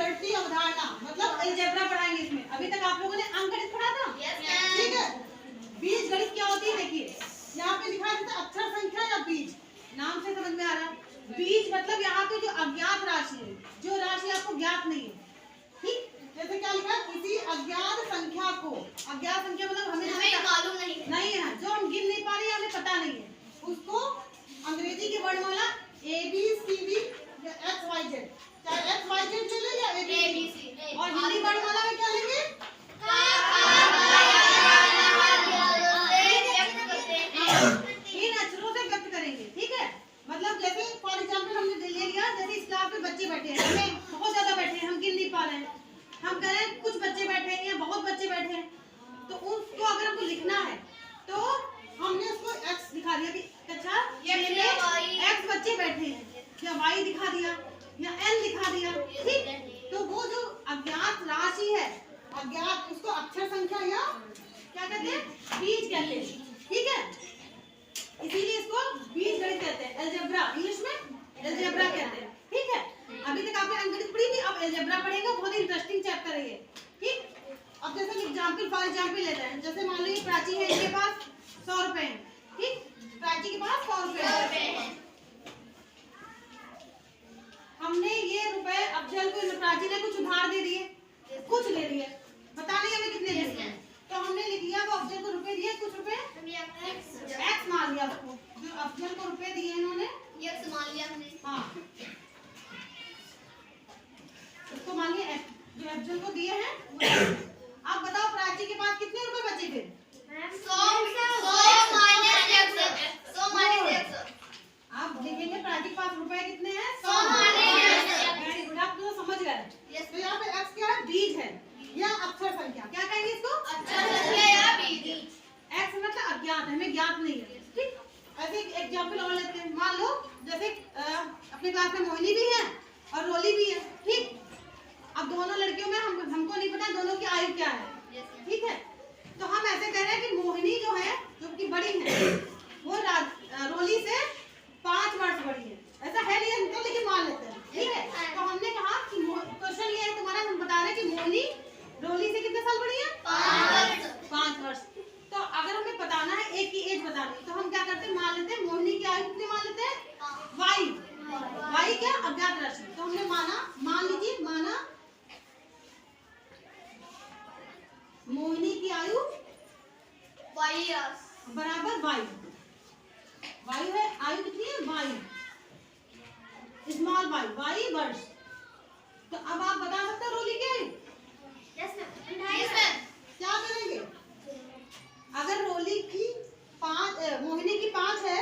बढ़ती अवधारणा, मतलब अलजेब्रा पढ़ाएंगे इसमें। अभी तक आप लोगों ने अंकगणित पढ़ा था, ठीक है। बीज गणित क्या होती है, देखिए यहाँ पे लिखा है अक्षर संख्या या बीज, नाम से समझ में आ रहा है। बीज मतलब यहाँ पे जो अज्ञात राशि है, जो राशि आपको ज्ञात नहीं है, ठीक। जैसे क्या लिखा है, किसी अज्ञात संख्या को, अज्ञात संख्या मतलब हमें मालूम नहीं है, जो हम गिन नहीं पा रहे हैं, हमें पता नहीं है, उसको अंग्रेजी की वर्णमाला ABCD या XYZ, चाहे XYZ ले या ABC, और हिंदी वर्णमाला में क्या लेंगे, इन अक्षरों से व्यक्त करेंगे, ठीक है। मतलब जैसे फॉर एग्जाम्पल हमने ले लिया, जैसे इस क्लास में बच्चे बैठे हैं, हमें बहुत ज्यादा बैठे हैं, हम गिन नहीं पा रहे हैं, हम कह रहे हैं कुछ बच्चे बैठे हैं या बहुत बच्चे बैठे हैं, तो उसको अगर हमको लिखना है तो हमने उसको X दिखा दिया कि अच्छा ये X बच्चे बैठे हैं, या Y दिखा दिया या N दिखा दिया, ठीक। तो वो जो अज्ञात राशि है, अज्ञात, उसको अक्षर संख्या या क्या कहते हैं, बीज कहते हैं, ठीक है। इसीलिए इसको बीज गणित कहते हैं, अलजेब्रा, इंग्लिश में अलजेब्रा कहते हैं, ठीक है। अभी तक आपने अंकगणित पढ़ी थी, अब अलजेब्रा पढ़ेंगे, बहुत इंटरेस्टिंग चैप्टर है ये, ठीक। अब जैसे एग्जांपल फॉर एग्जांपल लेते हैं, जैसे मान लो ये प्राची है, इनके पास 100 रुपए हैं, ठीक, प्राची के पास 100 रुपए हैं। हमने ये रुपए अफजल को, प्राची ने कुछ उधार दे दिए, कुछ ले लिए, पता नहीं हमें कितने दे दिए, तो हमने लिख लिया वो अफजल को रुपए दिए, कुछ रुपए X मान लिया उसको, जो अफजल को रुपए दिए इन्होंने X मान लिया हमने, हाँ उसको मान लिया X, जो अफजल को दिए हैं। अब बताओ प्राची के पास कितने रुपए बचे थे, 100 आप देखेंगे प्राची के पास रुपए कितने हैं, 100। आप तो समझ गए। तो यहाँ पे X क्या है, बीज है या अक्षर संख्या, क्या कहेंगे इसको, अक्षर संख्या या बीज। X मतलब अज्ञात है, हमें ज्ञात नहीं है, ठीक। ऐसे एक एग्जांपल और लेते हैं, मान लो जैसे अपने क्लास में मोहिनी भी है और रोली भी है, ठीक। अब दोनों लड़कियों में हमको नहीं पता दोनों की आयु क्या है, ठीक है। तो हम ऐसे कह रहे हैं कि मोहिनी जो है, जो कि बड़ी है, वो रोली से 5 वर्ष बड़ी है, ऐसा है नहीं तो, लेकिन मान लेते हैं, ठीक है। तो हमने कहा कि क्वेश्चन ये है तुम्हारा, हम बता रहे हैं कि मोहिनी रोली से कितने साल बड़ी है, 5 वर्ष। तो अगर हमें बताना है एक की एज बतानी, तो हम क्या करते हैं, मान लेते हैं मोहिनी की आयु कितनी मान लेते हैं, y क्या अज्ञात राशि, तो हमने माना, मान लीजिए माना मोहिनी की आयु बराबर y है, आयु कितनी है y, स्मॉल y वर्ष। तो अब आप बता सकते हो रोली की आयु, क्या करेंगे, अगर रोली की 5, मोहिनी की 5 है